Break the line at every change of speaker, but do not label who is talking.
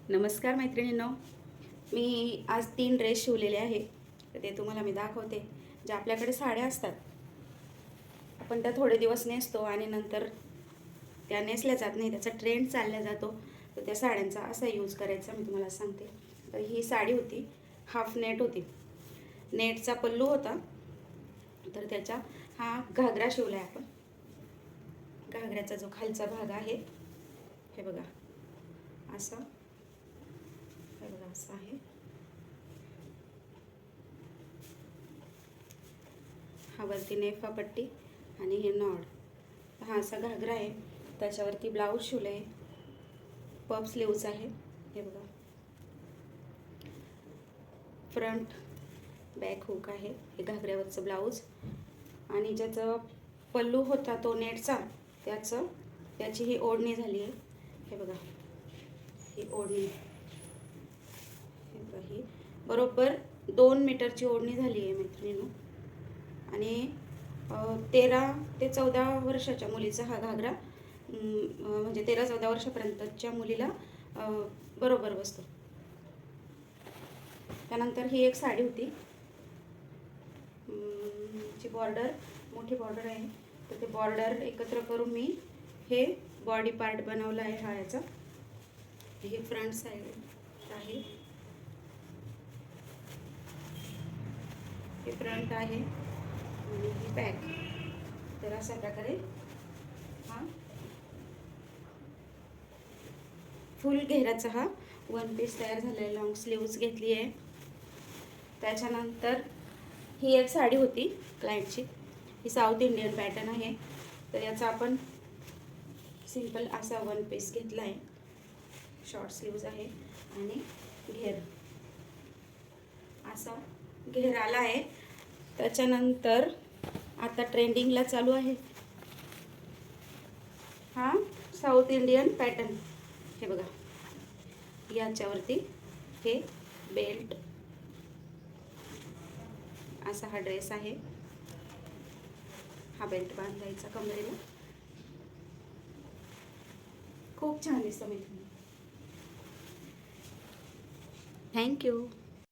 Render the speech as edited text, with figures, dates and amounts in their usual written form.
नमस्कार मैत्रिणींनो, मी आज 3 ड्रेस शिवलेले आहे. तर ते तुम्हाला मी दाखवते. ज्या आपल्याकडे साड्या असतात, आपण त्या थोडे दिवस नेसतो आणि नंतर त्या नेसल्या जात नाही, त्याचा ट्रेंड चालला जातो. तर त्या साड्यांचा असा यूज करायचा मी तुम्हाला सांगते. तर ही साडी होती, हाफ नेट होती, नेटचा पल्लू होता. तर त्याचा हा घागरा शिवला आहे आपण. घागऱ्याचा जो खालचा भाग आहे, हे बघा असा, हे बघा असं आहे. हा वरती नेफा पट्टी आणि हे नॉड. हा असा घागरा आहे. त्याच्यावरती ब्लाऊज शिवलं आहे, पफ स्लीव्ज आहे. हे बघा, फ्रंट बॅक हुक आहे. हे घागऱ्यावरचं ब्लाऊज आणि ज्याचं पल्लू होता तो नेटचा, त्याची ही ओढणी झाली आहे. हे बघा, ही ओढणी, हे बघा, ही बरोबर 2 मीटरची ओढणी झाली आहे मैत्रिणींनो. आणि 13 ते 14 वर्षाच्या मुलीचा हा घागरा, म्हणजे 13-14 वर्षापर्यंतच्या मुलीला बरोबर बसतो. त्यानंतर ही एक साडी होती, ची बॉर्डर मोठी बॉर्डर आहे. तर ते बॉर्डर एकत्र करून मी हे बॉडी पार्ट बनवला आहे. हा याचा, हे फ्रंट साईड आहे, हे फ्रंट आहे आणि ही बॅक. तर अशा प्रकारे हा फुल घेराचा हा वन पीस तयार झालेला आहे. लॉंग स्लीव्ज घेतली आहे. त्याच्यानंतर ही एक साडी होती क्लायंटची, ही साऊथ इंडियन पॅटर्न आहे. तर याचा आपण सिंपल असा वन पीस घेतला आहे. शॉर्ट स्लीव्ज आहे आणि घेर असा घेर आला आहे. त्याच्यानंतर आता ट्रेंडिंगला चालू आहे हा साऊथ इंडियन पॅटर्न. हे बघा, याच्यावरती हे बेल्ट, असा हा ड्रेस आहे. हा बेल्ट बांधायचा कमरेला, खूप छान दिसतं मैत्रिणी. थँक्यू.